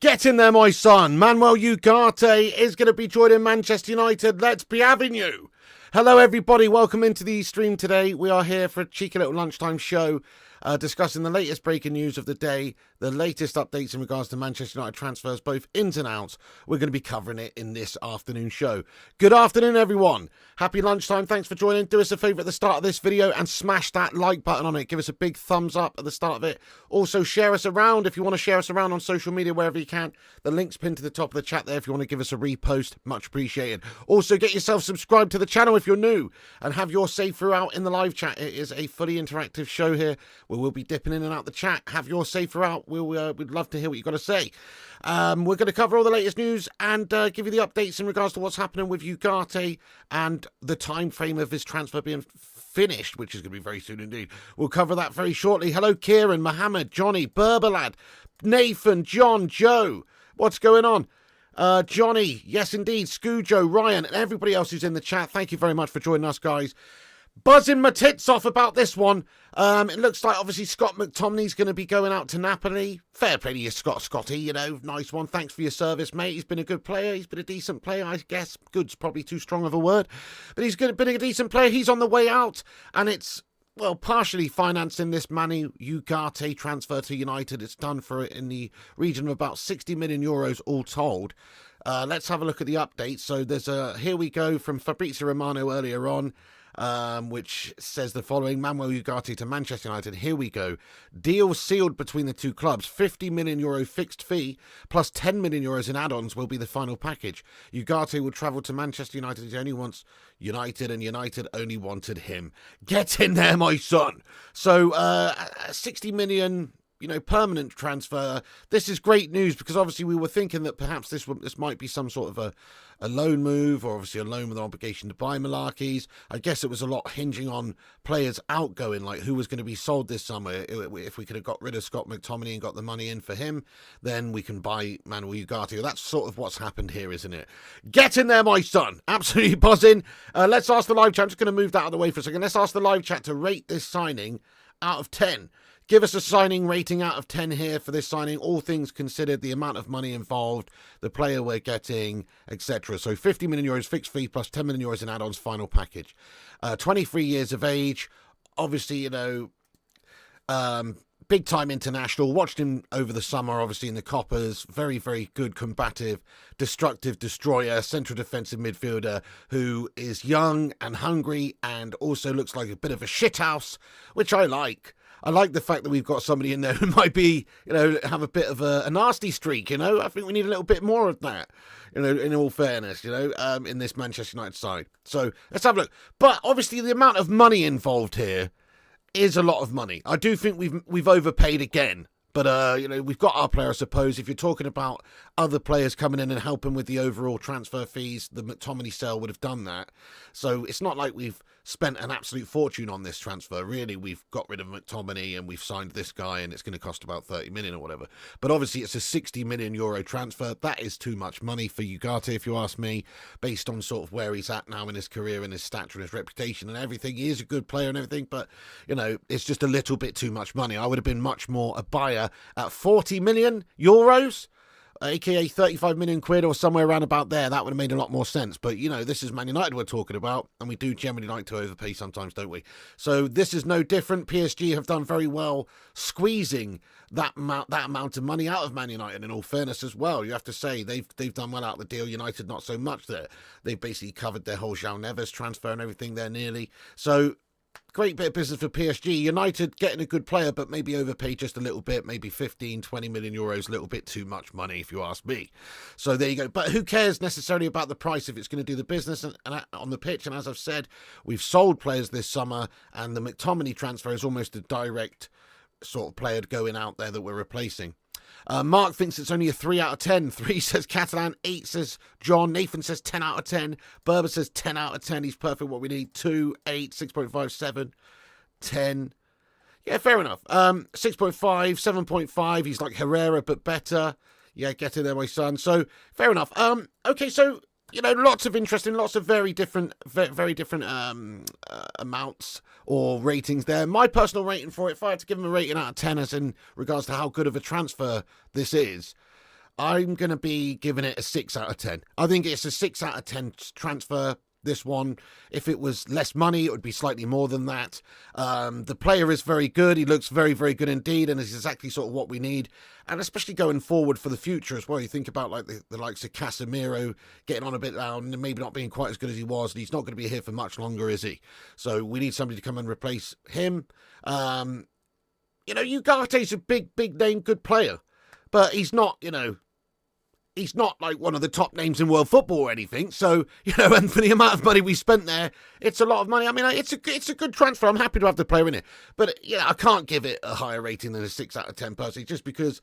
Get in there, my son. Manuel Ugarte is going to be joining Manchester United. Let's be having you. Hello, everybody. Welcome into the stream today. We are here for a cheeky little lunchtime show discussing the latest breaking news of the day, the latest updates in regards to Manchester United transfers, both ins and outs. We're going to be covering it in this afternoon show. Good afternoon, everyone. Happy lunchtime. Thanks for joining. Do us a favour at the start of this video and smash that like button on it. Give us a big thumbs up at the start of it. Also, share us around if you want to share us around on social media, wherever you can. The link's pinned to the top of the chat there if you want to give us a repost. Much appreciated. Also, get yourself subscribed to the channel if you're new and have your say throughout in the live chat. It is a fully interactive show here where we'll be dipping in and out the chat. Have your say throughout. We'd love to hear what you've got to say. We're going to cover all the latest news and give you the updates in regards to what's happening with Ugarte and the time frame of his transfer being finished, which is going to be very soon indeed. We'll cover that very shortly. Hello, Kieran, Mohammed, Johnny, Berbalad, Nathan, John, Joe. What's going on? Johnny, yes indeed, Scoojo, Ryan, and everybody else who's in the chat. Thank you very much for joining us, guys. Buzzing my tits off about this one. It looks like obviously Scott McTominay's going to be going out to Napoli. Fair play to you, Scotty, you know, nice one. Thanks for your service, mate. He's been a good player. He's been a decent player, I guess. Good's probably too strong of a word. But he's been a decent player. He's on the way out. And it's, well, partially financing this Manuel Ugarte transfer to United. It's done for it in the region of about 60 million euros all told. Let's have a look at the updates. So there's a, here we go from Fabrizio Romano earlier on. Which says the following: Manuel Ugarte to Manchester United. Here we go. Deal sealed between the two clubs. 50 million euro fixed fee plus 10 million euros in add-ons will be the final package. Ugarte will travel to Manchester United. He only wants United, and United only wanted him. Get in there, my son. So 60 million, you know, permanent transfer. This is great news because obviously we were thinking that perhaps this might be some sort of a loan move, or obviously a loan with an obligation to buy malarkeys. I guess it was a lot hinging on players outgoing, like who was going to be sold this summer. If we could have got rid of Scott McTominay and got the money in for him, then we can buy Manuel Ugarte. That's sort of what's happened here, isn't it? Get in there, my son. Absolutely buzzing. Let's ask the live chat. I'm just going to move that out of the way for a second. Let's ask the live chat to rate this signing out of 10. Give us a signing rating out of 10 here for this signing, all things considered, the amount of money involved, the player we're getting, etc. So 50 million euros fixed fee plus 10 million euros in add-ons, final package. 23 years of age, obviously, you know, big-time international. Watched him over the summer, obviously, in the Coppers. Very, very good, combative, destructive destroyer, central defensive midfielder who is young and hungry and also looks like a bit of a shithouse, which I like. I like the fact that we've got somebody in there who might be, you know, have a bit of a nasty streak, you know. I think we need a little bit more of that, you know, in all fairness, you know, in this Manchester United side. So let's have a look. But obviously the amount of money involved here is a lot of money. I do think we've overpaid again. But, you know, we've got our player, I suppose. If you're talking about other players coming in and helping with the overall transfer fees, the McTominay sale would have done that. So it's not like we've spent an absolute fortune on this transfer. Really, we've got rid of McTominay and we've signed this guy and it's going to cost about 30 million or whatever. But obviously it's a 60 million euro transfer. That is too much money for Ugarte, if you ask me, based on sort of where he's at now in his career and his stature and his reputation and everything. He is a good player and everything, but, you know, it's just a little bit too much money. I would have been much more a buyer at 40 million euros, aka 35 million quid or somewhere around about there. That would have made a lot more sense. But, you know, this is Man United we're talking about, and we do generally like to overpay sometimes, don't we? So this is no different. PSG have done very well squeezing that amount of money out of Man United, in all fairness as well. You have to say they've done well out of the deal. United not so much there. They've basically covered their whole João Neves transfer and everything there nearly. So great bit of business for PSG. United getting a good player, but maybe overpaid just a little bit, maybe 15, 20 million euros, a little bit too much money if you ask me. So there you go. But who cares necessarily about the price if it's going to do the business and on the pitch? And as I've said, we've sold players this summer, and the McTominay transfer is almost a direct sort of player going out there that we're replacing. Mark thinks it's only a 3 out of 10. 3 says Catalan, 8 says John, Nathan says 10 out of 10, Berber says 10 out of 10. He's perfect what we need. 2, 8, 6.5, 7, 10. Yeah, fair enough. 6.5, 7.5. He's like Herrera, but better. Yeah, get in there, my son. So, fair enough. Okay, so, lots of interesting, lots of very different amounts or ratings there. My personal rating for it, if I had to give him a rating out of 10 as in regards to how good of a transfer this is, I'm going to be giving it a 6 out of 10. I think it's a 6 out of 10 transfer. This one, if it was less money, it would be slightly more than that. The player is very good. He looks very, very good indeed, and is exactly sort of what we need. And especially going forward for the future as well. You think about like the likes of Casemiro getting on a bit now and maybe not being quite as good as he was, and he's not going to be here for much longer, is he? So we need somebody to come and replace him. Ugarte's a big name, good player, but he's not, he's not like one of the top names in world football or anything. So, and for the amount of money we spent there, it's a lot of money. I mean, it's a good transfer. I'm happy to have the player in it. But, I can't give it a higher rating than a 6 out of 10 personally, just because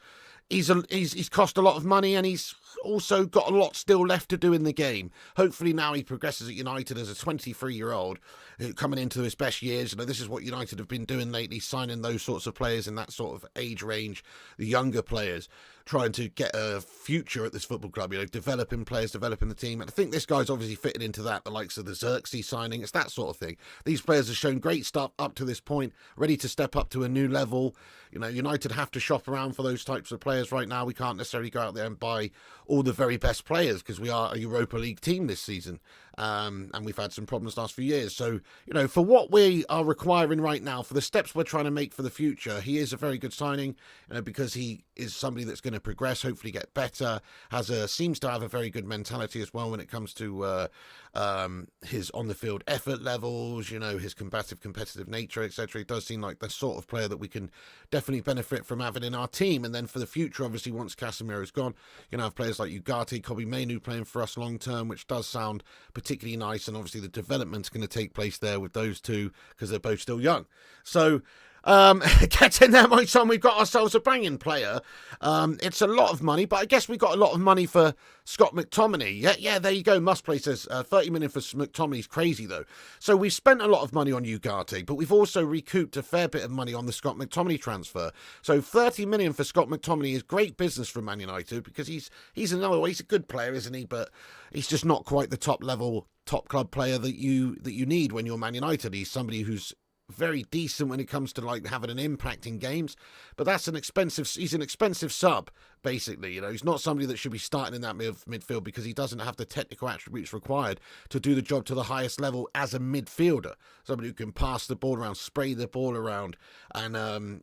he's cost a lot of money and he's also got a lot still left to do in the game. Hopefully now he progresses at United as a 23-year-old coming into his best years. This is what United have been doing lately, signing those sorts of players in that sort of age range, the younger players, trying to get a future at this football club, developing players, developing the team. And I think this guy's obviously fitted into that, the likes of the Xerxes signing. It's that sort of thing. These players have shown great stuff up to this point, ready to step up to a new level. United have to shop around for those types of players right now. We can't necessarily go out there and buy all the very best players because we are a Europa League team this season. And we've had some problems the last few years. So, for what we are requiring right now, for the steps we're trying to make for the future, he is a very good signing, because he is somebody that's going to progress, hopefully get better, seems to have a very good mentality as well when it comes to his on-the-field effort levels, his competitive nature, etc. He does seem like the sort of player that we can definitely benefit from having in our team. And then for the future, obviously, once Casemiro's gone, have players like Ugarte, Kobbie Mainoo playing for us long-term, which does sound particularly nice. And obviously the development's going to take place there with those two because they're both still young. So get in there, my son. We've got ourselves a banging player. It's a lot of money, but I guess we got a lot of money for Scott McTominay. Yeah, there you go. Must Play says 30 million for McTominay's crazy though. So we've spent a lot of money on Ugarte, but we've also recouped a fair bit of money on the Scott McTominay transfer. So 30 million for Scott McTominay is great business for Man United because he's another way. He's a good player, isn't he? But he's just not quite the top club player that you need when you're Man United. He's somebody who's very decent when it comes to like having an impact in games, but he's an expensive sub basically. He's not somebody that should be starting in that midfield because he doesn't have the technical attributes required to do the job to the highest level as a midfielder. Somebody who can pass the ball around, spray the ball around, and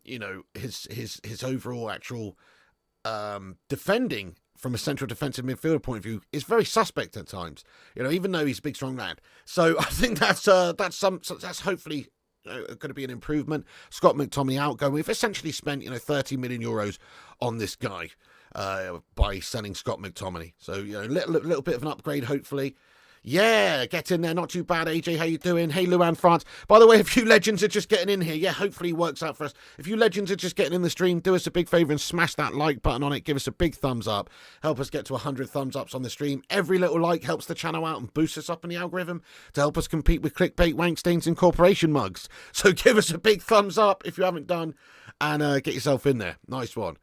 his overall actual defending from a central defensive midfielder point of view is very suspect at times, even though he's a big strong lad. So I think that's hopefully going to be an improvement. Scott McTominay outgoing. We've essentially spent 30 million euros on this guy by selling Scott McTominay. So little bit of an upgrade hopefully. Yeah, get in there. Not too bad, AJ. How you doing? Hey, Luan France. By the way, a few legends are just getting in here. Yeah, hopefully it works out for us. If you legends are just getting in the stream, do us a big favour and smash that like button on it. Give us a big thumbs up. Help us get to 100 thumbs ups on the stream. Every little like helps the channel out and boosts us up in the algorithm to help us compete with clickbait, Wankstains and corporation mugs. So give us a big thumbs up if you haven't done and get yourself in there. Nice one.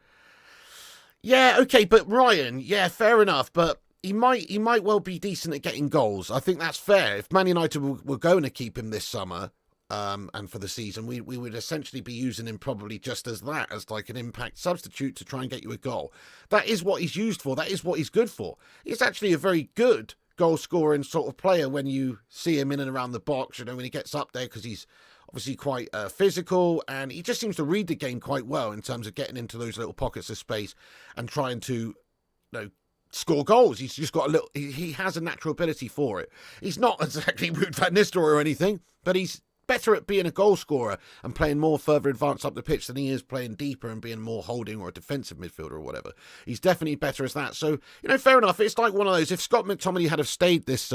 Yeah, okay, but Ryan, yeah, fair enough, but He might well be decent at getting goals. I think that's fair. If Man United were going to keep him this summer and for the season, we would essentially be using him probably just as like an impact substitute to try and get you a goal. That is what he's used for. That is what he's good for. He's actually a very good goal scoring sort of player when you see him in and around the box, when he gets up there, because he's obviously quite physical and he just seems to read the game quite well in terms of getting into those little pockets of space and trying to, score goals. He's just got he has a natural ability for it. He's not exactly Ruud van Nistelrooy or anything, but he's better at being a goal scorer and playing more further advanced up the pitch than he is playing deeper and being more holding or a defensive midfielder or whatever. He's definitely better as that. So, fair enough. It's like one of those, if Scott McTominay had have stayed this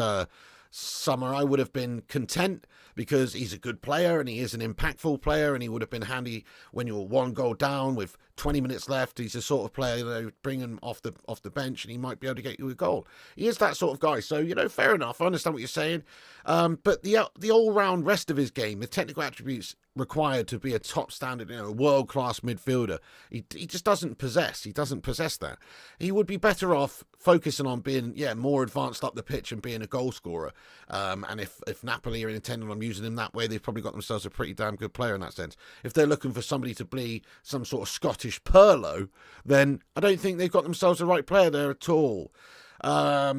summer, I would have been content because he's a good player and he is an impactful player and he would have been handy when you're 1 goal down with 20 minutes left. He's the sort of player that bring him off the bench and he might be able to get you a goal. He is that sort of guy. So, fair enough. I understand what you're saying. But the all-round rest of his game, the technical attributes required to be a top standard, world-class midfielder, he just doesn't possess. He doesn't possess that. He would be better off focusing on being, more advanced up the pitch and being a goal scorer. And if Napoli are intending on using him that way, they've probably got themselves a pretty damn good player in that sense. If they're looking for somebody to be some sort of Scottish Pirlo, then I don't think they've got themselves the right player there at all. There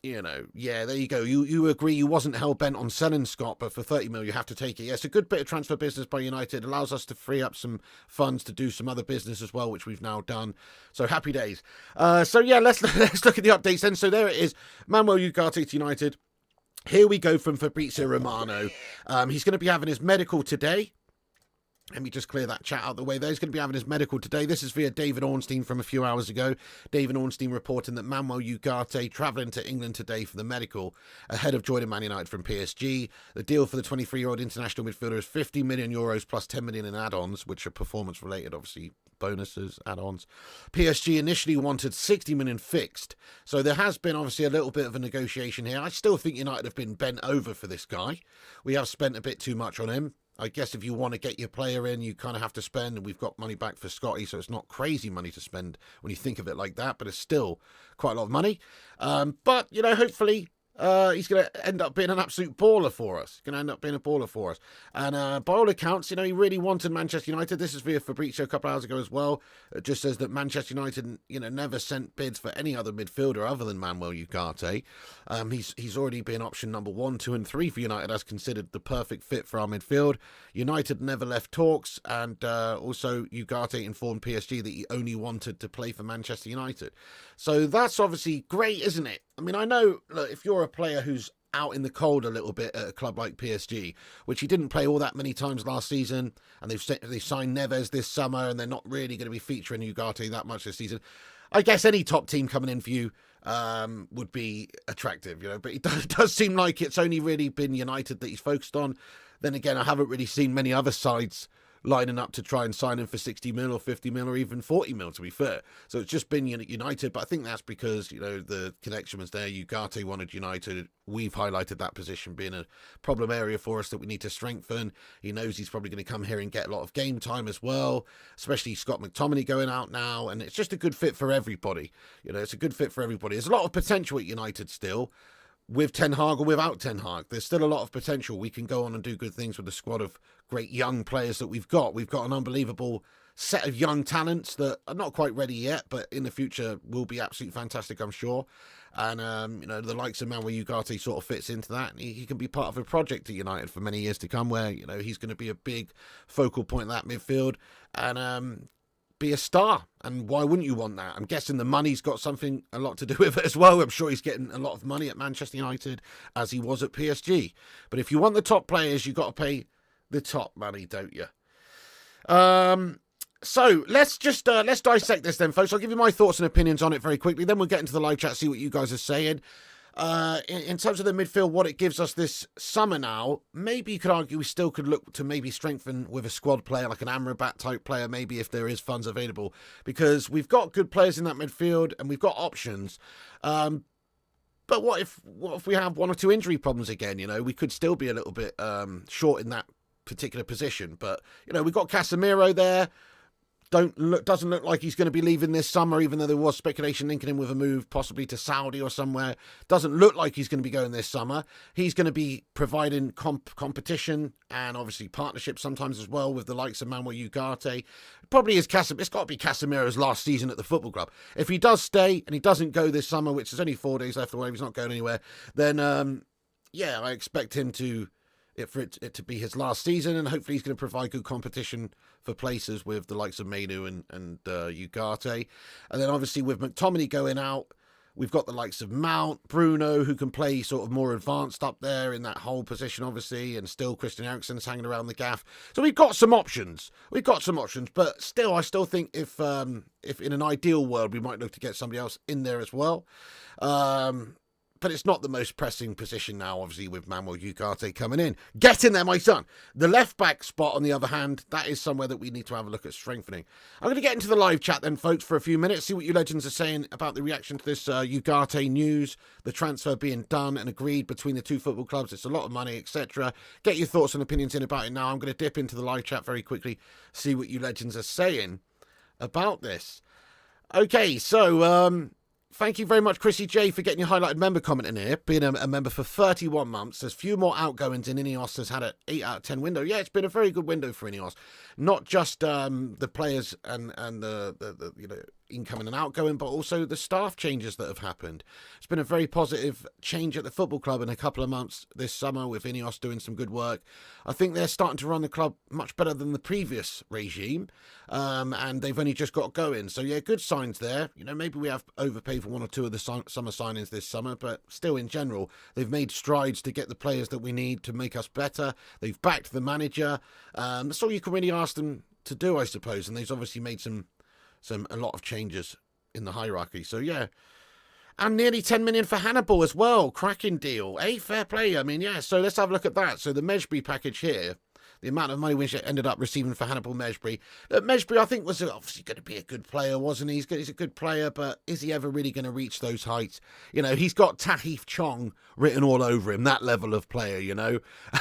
you go. You agree you wasn't hell-bent on selling Scott, but for 30 mil you have to take it. Yeah, it's a good bit of transfer business by United. It allows us to free up some funds to do some other business as well, which we've now done. So happy days. Let's look at the updates then. So there it is. Manuel Ugarte to United. Here we go from Fabrizio Romano. He's going to be having his medical today. Let me just clear that chat out of the way there. He's going to be having his medical today. This is via David Ornstein from a few hours ago. David Ornstein reporting that Manuel Ugarte travelling to England today for the medical ahead of joining Man United from PSG. The deal for the 23-year-old international midfielder is €50 million plus 10 million in add-ons, which are performance-related, obviously, bonuses, add-ons. PSG initially wanted 60 million fixed. So there has been, obviously, a little bit of a negotiation here. I still think United have been bent over for this guy. We have spent a bit too much on him. I guess if you want to get your player in, you kind of have to spend, and we've got money back for Scotty, so it's not crazy money to spend when you think of it like that, but it's still quite a lot of money. But, hopefully he's going to end up being an absolute baller for us. And by all accounts, he really wanted Manchester United. This is via Fabrizio a couple hours ago as well. It just says that Manchester United, never sent bids for any other midfielder other than Manuel Ugarte. He's already been option number 1, 2 and 3 for United as considered the perfect fit for our midfield. United never left talks, and also Ugarte informed PSG that he only wanted to play for Manchester United. So that's obviously great, isn't it? I mean, I know, look, if you're a player who's out in the cold a little bit at a club like PSG, which he didn't play all that many times last season, and they've signed Neves this summer, and they're not really going to be featuring Ugarte that much this season. I guess any top team coming in for you would be attractive, but it does seem like it's only really been United that he's focused on. Then again, I haven't really seen many other sides lining up to try and sign him for 60 mil or 50 mil or even 40 mil, to be fair. So it's just been United, but I think that's because, the connection was there. Ugarte wanted United. We've highlighted that position being a problem area for us that we need to strengthen. He knows he's probably going to come here and get a lot of game time as well, especially Scott McTominay going out now, and it's just a good fit for everybody. It's a good fit for everybody. There's a lot of potential at United still. With Ten Hag or without Ten Hag, there's still a lot of potential. We can go on and do good things with the squad of great young players that we've got. We've got an unbelievable set of young talents that are not quite ready yet, but in the future will be absolutely fantastic, I'm sure. And, the likes of Manuel Ugarte sort of fits into that. And he can be part of a project at United for many years to come where, he's going to be a big focal point of that midfield. And, be a star, and why wouldn't you want that? I'm guessing the money's got a lot to do with it as well. I'm sure he's getting a lot of money at Manchester United as he was at PSG. But if you want the top players, you've got to pay the top money, don't you? So let's dissect this then, folks. I'll give you my thoughts and opinions on it very quickly. Then we'll get into the live chat, see what you guys are saying. In terms of the midfield, what it gives us this summer now, maybe you could argue we still could look to maybe strengthen with a squad player, like an Amrabat type player, maybe if there is funds available, because we've got good players in that midfield and we've got options. But what if we have 1 or 2 injury problems again? We could still be a little bit short in that particular position. But we've got Casemiro there. Doesn't look like he's going to be leaving this summer, even though there was speculation linking him with a move possibly to Saudi or somewhere. Doesn't look like he's going to be going this summer. He's going to be providing competition and obviously partnership sometimes as well with the likes of Manuel Ugarte. Probably it's got to be Casemiro's last season at the football club. If he does stay and he doesn't go this summer, which is only 4 days left away, he's not going anywhere, then I expect him to to be his last season, and hopefully he's going to provide good competition for places with the likes of Mejbri and Ugarte. And then obviously with McTominay going out, We've got the likes of Mount, Bruno, who can play sort of more advanced up there in that whole position, obviously, and still Christian Eriksen's hanging around the gaff. So we've got some options. But still, I still think if in an ideal world, we might look to get somebody else in there as well. But it's not the most pressing position now, obviously, with Manuel Ugarte coming in. Get in there, my son. The left-back spot, on the other hand, that is somewhere that we need to have a look at strengthening. I'm going to get into the live chat then, folks, for a few minutes, see what you legends are saying about the reaction to this Ugarte news, the transfer being done and agreed between the two football clubs. It's a lot of money, etc. Get your thoughts and opinions in about it now. I'm going to dip into the live chat very quickly, see what you legends are saying about this. Okay, so... thank you very much, Chrissy J, for getting your highlighted member comment in here. Being a member for 31 months. There's few more outgoings in INEOS has had an 8 out of 10 window. Yeah, it's been a very good window for INEOS. Not just the players and the incoming and outgoing, but also the staff changes that have happened. It's been a very positive change at the football club in a couple of months this summer with INEOS doing some good work. I think they're starting to run the club much better than the previous regime, and they've only just got going. So yeah, good signs there. Maybe we have overpaid for one or two of the summer signings this summer, but still in general, they've made strides to get the players that we need to make us better. They've backed the manager. That's all you can really ask them to do, I suppose. And they've obviously made a lot of changes in the hierarchy. So yeah, and nearly 10 million for Hannibal as well. Cracking deal. Fair play. I mean, yeah. So let's have a look at that. So the Mejbri package here, the amount of money we ended up receiving for Hannibal Mejbri. Mejbri, I think, was obviously going to be a good player, wasn't he? He's a good player, but is he ever really going to reach those heights? He's got Tahith Chong written all over him, that level of player,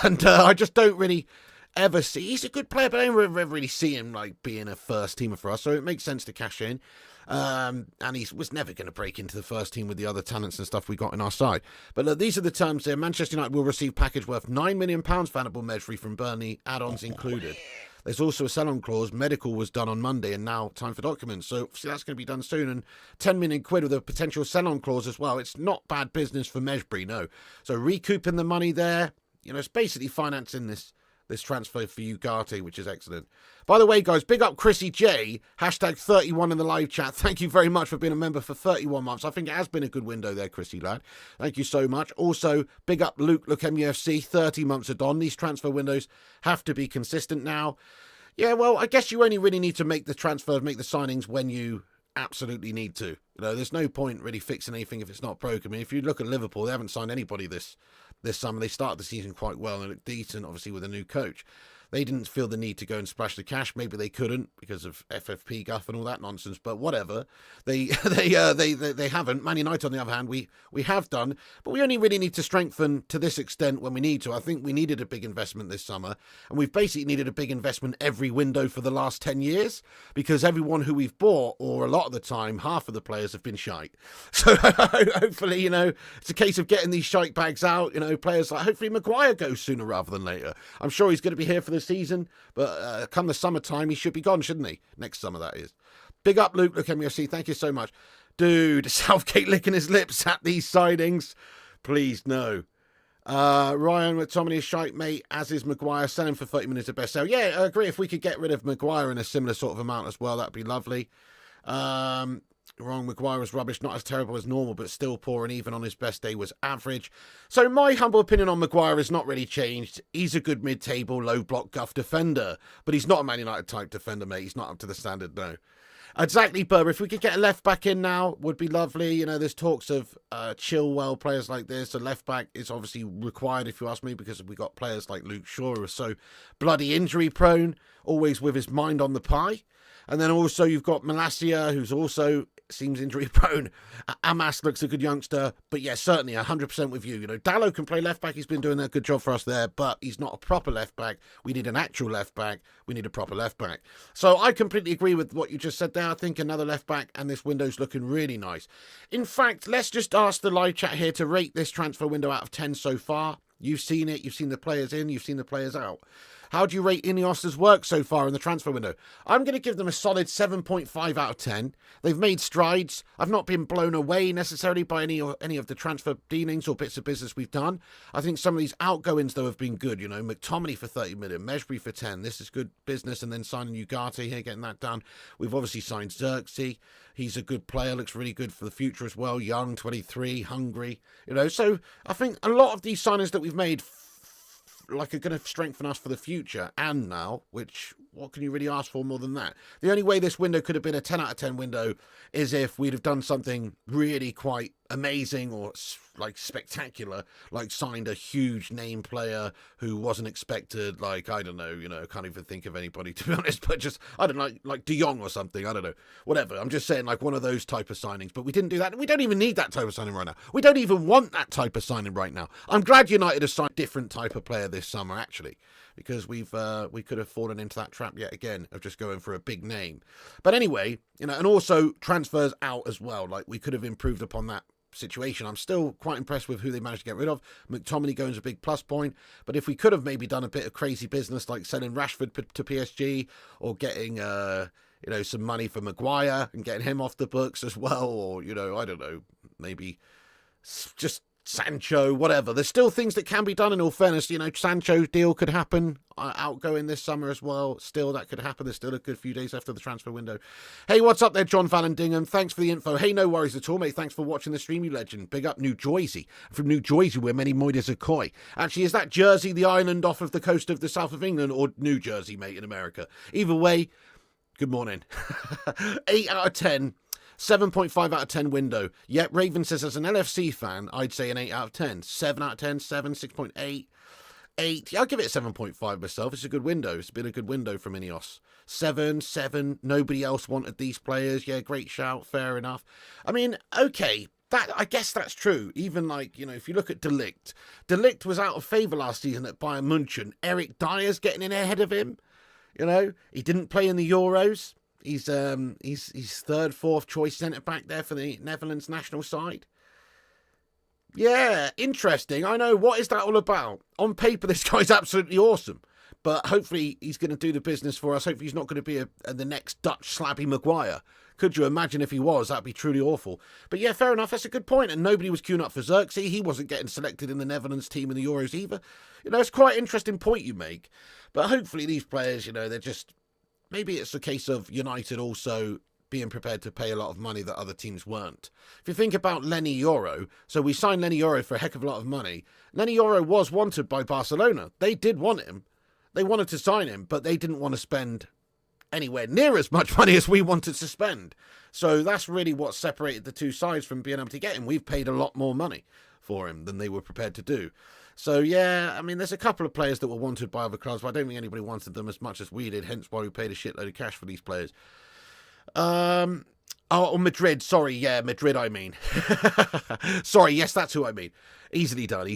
And I just don't really ever see... He's a good player, but I don't ever really see him like being a first teamer for us, so it makes sense to cash in. And he was never going to break into the first team with the other talents and stuff we got in our side. But look, these are the terms there. Manchester United will receive package worth £9 million for Hannibal Mejbri from Burnley, add-ons included. There's also a sell-on clause. Medical was done on Monday, and now time for documents. So that's going to be done soon. And 10 million quid with a potential sell-on clause as well. It's not bad business for Mejbri, no. So recouping the money there, it's basically financing this transfer for Ugarte, which is excellent. By the way, guys, big up Chrissy J, hashtag 31 in the live chat. Thank you very much for being a member for 31 months. I think it has been a good window there, Chrissy lad. Thank you so much. Also, big up Luke MUFC, 30 months are done. These transfer windows have to be consistent now. Yeah, well, I guess you only really need to make the transfers, make the signings when you absolutely need to. There's no point really fixing anything if it's not broken. I mean, if you look at Liverpool, they haven't signed anybody this summer. They started the season quite well and looked decent, obviously, with a new coach. They didn't feel the need to go and splash the cash. Maybe they couldn't because of FFP guff and all that nonsense. But whatever, they haven't. Man United, on the other hand, we have done. But we only really need to strengthen to this extent when we need to. I think we needed a big investment this summer, and we've basically needed a big investment every window for the last 10 years because everyone who we've bought, or a lot of the time, half of the players have been shite. So hopefully, it's a case of getting these shite bags out. Players like hopefully Maguire goes sooner rather than later. I'm sure he's going to be here for the season, but come the summertime he should be gone, shouldn't he? Next summer, that is. Big up Luke MUFC, thank you so much. Dude, Southgate licking his lips at these signings. Please, no. Ryan McTominay is shite, mate, as is Maguire. Selling for 30 minutes of best sale. Yeah, I agree. If we could get rid of Maguire in a similar sort of amount as well, that'd be lovely. Wrong, Maguire was rubbish, not as terrible as normal, but still poor, and even on his best day was average. So my humble opinion on Maguire has not really changed. He's a good mid-table, low-block guff defender, but he's not a Man United type defender, mate. He's not up to the standard, no. Exactly, Burr. If we could get a left-back in now, would be lovely. There's talks of Chilwell, players like this. A left-back is obviously required, if you ask me, because we got players like Luke Shaw who are so bloody injury-prone, always with his mind on the pie. And then also you've got Malacia, who's also seems injury prone. Amas looks a good youngster, but yeah, certainly 100% with you. Dallo can play left back. He's been doing a good job for us there, but he's not a proper left back. We need an actual left back. We need a proper left back. So I completely agree with what you just said there. I think another left back, and this window's looking really nice. In fact, let's just ask the live chat here to rate this transfer window out of 10 so far. You've seen it. You've seen the players in. You've seen the players out. How do you rate INEOS's work so far in the transfer window? I'm going to give them a solid 7.5 out of 10. They've made strides. I've not been blown away necessarily by any of the transfer dealings or bits of business we've done. I think some of these outgoings, though, have been good. You know, McTominay for 30 million, Mejbri for 10. This is good business. And then signing Ugarte here, getting that done. We've obviously signed Xerxes. He's a good player, looks really good for the future as well. Young, 23, hungry. You know, so I think a lot of these signings that we've made are going to strengthen us for the future and now, which, what can you really ask for more than that? The only way this window could have been a 10 out of 10 window is if we'd have done something really quite amazing or like spectacular, like signed a huge name player who wasn't expected, like, I don't know, you know, can't even think of anybody to be honest, but just, I don't know, like De Jong or something, I don't know, whatever. I'm just saying, like, one of those type of signings, but we didn't do that. We don't even need that type of signing right now. We don't even want that type of signing right now. I'm glad United has signed a different type of player this summer, actually, because we could have fallen into that trap yet again of just going for a big name. But anyway, you know, and also transfers out as well. Like, we could have improved upon that situation. I'm still quite impressed with who they managed to get rid of. McTominay going is a big plus point, but if we could have maybe done a bit of crazy business like selling Rashford to PSG or getting you know, some money for Maguire and getting him off the books as well, or, you know, I don't know, maybe just Sancho, whatever. There's still things that can be done, in all fairness. You know, Sancho deal could happen, outgoing this summer as well. Still, that could happen. There's still a good few days after the transfer window. Hey, what's up there, John Vallandigham? Thanks for the info. Hey, no worries at all, mate. Thanks for watching the stream, you legend. Big up New Jersey. From New Jersey, where many moiders are coy. Actually, is that Jersey, the island off of the coast of the south of England, or New Jersey, mate, in America? Either way, good morning. 8 out of 10. 7.5 out of 10 window. Yet Raven says, as an LFC fan, I'd say an 8 out of 10. 7 out of 10, 7, 6.8, 8. Yeah, I'll give it a 7.5 myself. It's a good window. It's been a good window from INEOS. 7. Nobody else wanted these players. Yeah, great shout. Fair enough. I mean, okay. I guess that's true. Even, like, you know, if you look at De Ligt was out of favour last season at Bayern München. Eric Dyer's getting in ahead of him. You know, he didn't play in the Euros. He's third, fourth choice centre-back there for the Netherlands national side. Yeah, interesting. I know. What is that all about? On paper, this guy's absolutely awesome. But hopefully he's going to do the business for us. Hopefully he's not going to be the next Dutch Slabby Maguire. Could you imagine if he was? That'd be truly awful. But yeah, fair enough. That's a good point. And nobody was queuing up for Xerxes. He wasn't getting selected in the Netherlands team in the Euros either. You know, it's quite an interesting point you make. But hopefully these players, you know, they're just... Maybe it's a case of United also being prepared to pay a lot of money that other teams weren't. If you think about Lenny Yoro, so we signed Lenny Yoro for a heck of a lot of money. Lenny Yoro was wanted by Barcelona. They did want him. They wanted to sign him, but they didn't want to spend anywhere near as much money as we wanted to spend. So that's really what separated the two sides from being able to get him. We've paid a lot more money for him than they were prepared to do. So, yeah, I mean, there's a couple of players that were wanted by other clubs, but I don't think anybody wanted them as much as we did, hence why we paid a shitload of cash for these players. Madrid, sorry, yeah, Madrid, I mean. Sorry, yes, that's who I mean. Easily done,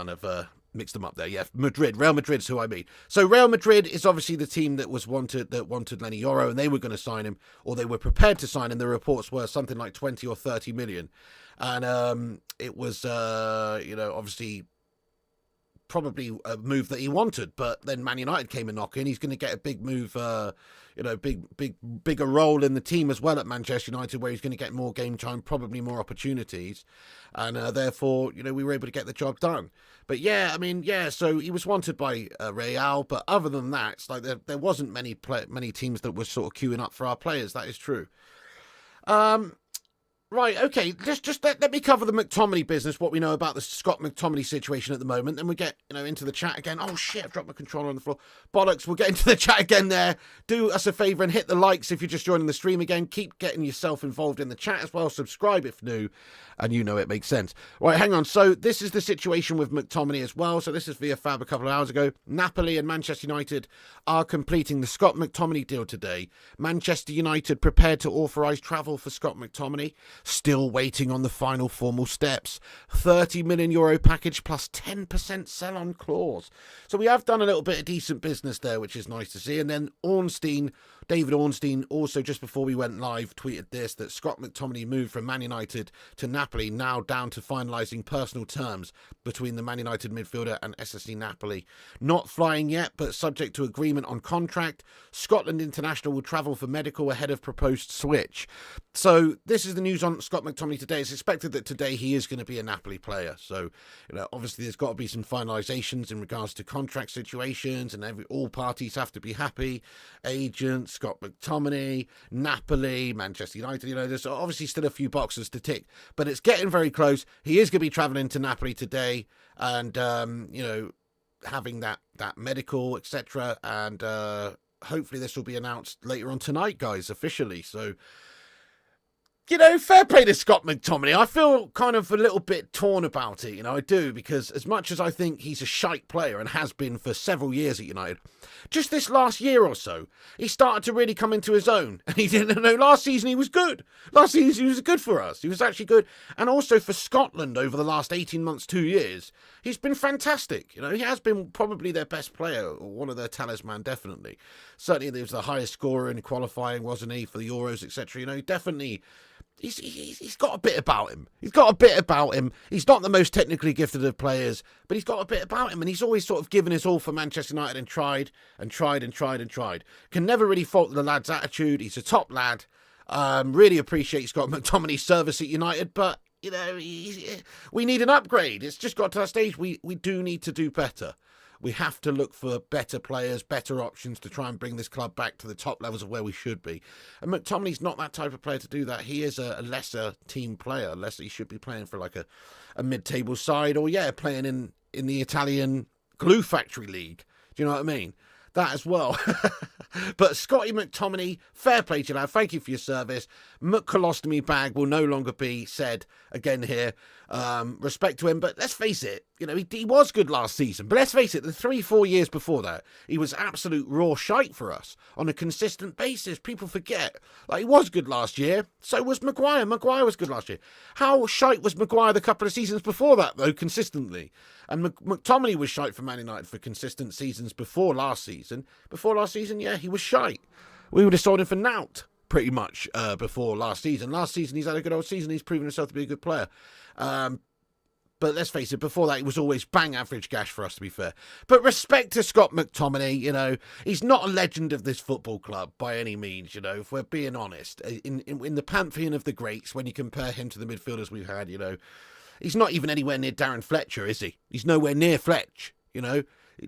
I've mixed them up there, yeah. Real Madrid's who I mean. So Real Madrid is obviously the team that wanted Lenny Yoro, and they were going to sign him, or they were prepared to sign him. The reports were something like 20 or 30 million. And it was, you know, obviously... probably a move that he wanted, but then Man United came a knocking. He's going to get a big move, you know, bigger role in the team as well at Manchester United, where he's going to get more game time, probably more opportunities, and therefore, you know, we were able to get the job done. But yeah, I mean, yeah, so he was wanted by Real, but other than that, it's like there wasn't many teams that were sort of queuing up for our players. That is true. Right, okay, just let me cover the McTominay business, what we know about the Scott McTominay situation at the moment, then we get, you know, into the chat again. Oh, shit, I've dropped my controller on the floor. Bollocks, we'll get into the chat again there. Do us a favour and hit the likes if you're just joining the stream again. Keep getting yourself involved in the chat as well. Subscribe if new, and you know it makes sense. Right, hang on. So this is the situation with McTominay as well. So this is via Fab a couple of hours ago. Napoli and Manchester United are completing the Scott McTominay deal today. Manchester United prepared to authorise travel for Scott McTominay. Still waiting on the final formal steps. €30 million package plus 10% sell-on clause. So we have done a little bit of decent business there, which is nice to see. And then Ornstein David Ornstein also, just before we went live, tweeted this, that Scott McTominay moved from Man United to Napoli, now down to finalising personal terms between the Man United midfielder and SSC Napoli. Not flying yet, but subject to agreement on contract. Scotland international will travel for medical ahead of proposed switch. So this is the news on Scott McTominay today. It's expected that today he is going to be a Napoli player. So, obviously there's got to be some finalisations in regards to contract situations, and all parties have to be happy. Agents, Scott McTominay, Napoli, Manchester United, there's obviously still a few boxes to tick, but it's getting very close. He is going to be travelling to Napoli today, and, having that medical, etc. And hopefully this will be announced later on tonight, guys, officially. So, fair play to Scott McTominay. I feel kind of a little bit torn about it, I do, because as much as I think he's a shite player and has been for several years at United, just this last year or so, he started to really come into his own. And he didn't know, last season he was good. Last season he was good for us. He was actually good. And also for Scotland over the last 18 months, 2 years, he's been fantastic. He has been probably their best player, or one of their talisman, definitely. Certainly he was the highest scorer in qualifying, wasn't he, for the Euros, etc. Definitely... He's got a bit about him. He's not the most technically gifted of players, but he's got a bit about him, and he's always sort of given his all for Manchester United and tried. Can never really fault the lad's attitude. He's a top lad. Really appreciate Scott McTominay's service at United, but we need an upgrade. It's just got to that stage. We do need to do better. We have to look for better players, better options to try and bring this club back to the top levels of where we should be. And McTominay's not that type of player to do that. He is a lesser team player. He should be playing for like a mid-table side, or playing in the Italian glue factory league. Do you know what I mean? That as well. But Scotty McTominay, fair play to you, lad. Thank you for your service. McColostomy bag will no longer be said again here. Respect to him, but let's face it, he was good last season. But let's face it, the 3-4 years before that, he was absolute raw shite for us on a consistent basis. People forget. He was good last year. So was Maguire. Maguire was good last year. How shite was Maguire the couple of seasons before that, though, consistently? And McTominay was shite for Man United for consistent seasons before last season. Before last season, he was shite. We would have sold him for nout, pretty much, before last season. Last season, he's had a good old season. He's proven himself to be a good player. But let's face it, before that, he was always bang average gash for us, to be fair. But respect to Scott McTominay, he's not a legend of this football club by any means, if we're being honest. In the pantheon of the greats, when you compare him to the midfielders we've had, he's not even anywhere near Darren Fletcher, is he? He's nowhere near Fletch,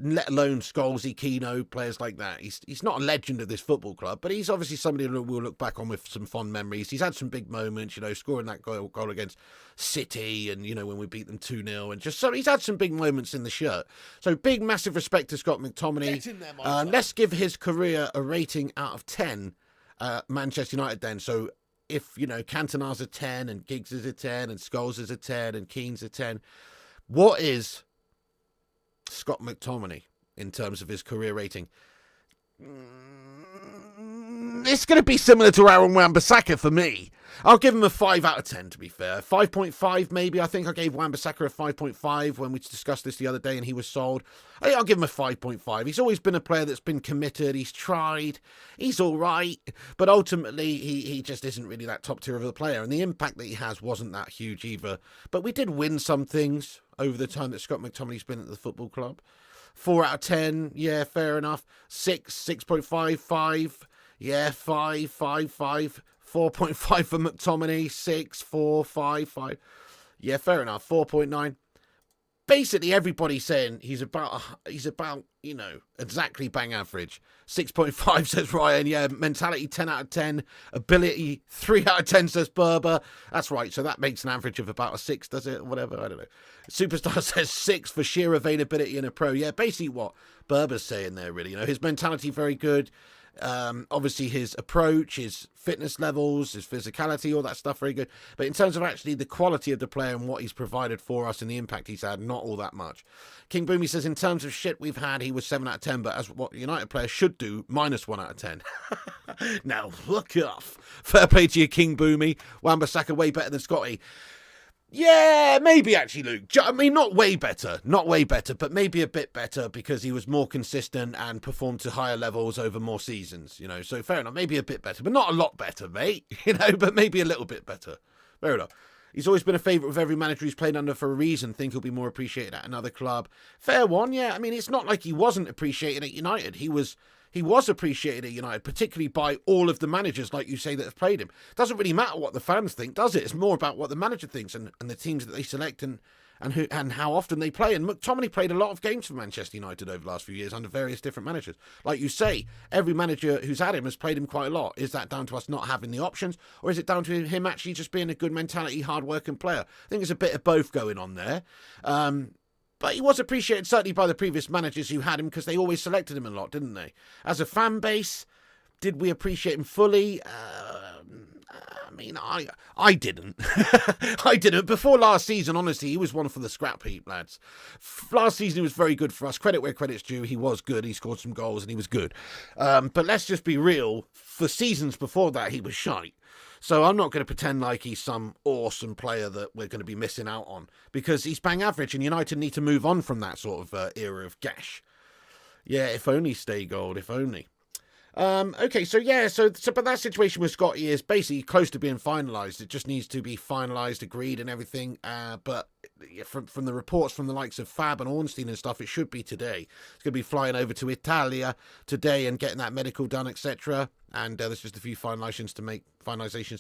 let alone Scholesy, Keno, players like that. He's not a legend of this football club, but he's obviously somebody we'll look back on with some fond memories. He's had some big moments, scoring that goal against City, and, when we beat them 2-0, and just so he's had some big moments in the shirt. So big, massive respect to Scott McTominay. Let's give his career a rating out of 10 Manchester United then. So if, Cantona's a 10, and Giggs is a 10, and Scholes is a 10, and Keane's a 10, what is Scott McTominay in terms of his career rating? It's going to be similar to Aaron Wan-Bissaka for me. I'll give him a 5 out of 10, to be fair. 5.5 maybe. I think I gave Wan-Bissaka a 5.5 when we discussed this the other day and he was sold. I think I'll give him a 5.5. He's always been a player that's been committed. He's tried. He's all right. But ultimately, he just isn't really that top tier of a player. And the impact that he has wasn't that huge either. But we did win some things over the time that Scott McTominay's been at the football club. 4 out of 10. Yeah, fair enough. 6, 6.5, 5. Yeah, 5, 5, 5. 4.5 for McTominay, 6, 4, 5, 5. Yeah, fair enough. 4.9. Basically, everybody's saying he's about, exactly bang average. 6.5 says Ryan. Yeah, mentality 10 out of 10. Ability 3 out of 10 says Berber. That's right. So that makes an average of about a 6, does it? Whatever. I don't know. Superstar says 6 for sheer availability in a pro. Yeah, basically what Berber's saying there, really. His mentality very good. Obviously his approach, his fitness levels, his physicality, all that stuff very good. But in terms of actually the quality of the player and what he's provided for us and the impact he's had, not all that much. King Boomy says in terms of shit we've had, he was 7 out of 10, but as what United players should do, -1 out of 10. Now look off. Fair play to you, King Boomy. Wan-Bissaka way better than Scotty. Yeah, maybe actually, Luke. I mean, not way better, but maybe a bit better because he was more consistent and performed to higher levels over more seasons, So fair enough, maybe a bit better, but not a lot better, mate, but maybe a little bit better. Fair enough. He's always been a favourite with every manager he's played under for a reason. Think he'll be more appreciated at another club. Fair one, yeah. I mean, it's not like he wasn't appreciated at United. He was appreciated at United, particularly by all of the managers, like you say, that have played him. It doesn't really matter what the fans think, does it? It's more about what the manager thinks and the teams that they select and how often they play. And McTominay played a lot of games for Manchester United over the last few years under various different managers. Like you say, every manager who's had him has played him quite a lot. Is that down to us not having the options, or is it down to him actually just being a good mentality, hard-working player? I think there's a bit of both going on there. But he was appreciated certainly by the previous managers who had him because they always selected him a lot, didn't they? As a fan base, did we appreciate him fully? I mean, I didn't. I didn't. Before last season, honestly, he was one for the scrap heap, lads. Last season, he was very good for us. Credit where credit's due. He was good. He scored some goals and he was good. But let's just be real. For seasons before that, he was shite. So I'm not going to pretend like he's some awesome player that we're going to be missing out on because he's bang average and United need to move on from that sort of era of gash. Yeah, if only, Stay Gold, if only. Okay, so but that situation with Scotty is basically close to being finalised. It just needs to be finalised, agreed and everything. But from the reports from the likes of Fab and Ornstein and stuff, it should be today. It's going to be flying over to Italia today and getting that medical done, etc. And there's just a few finalisations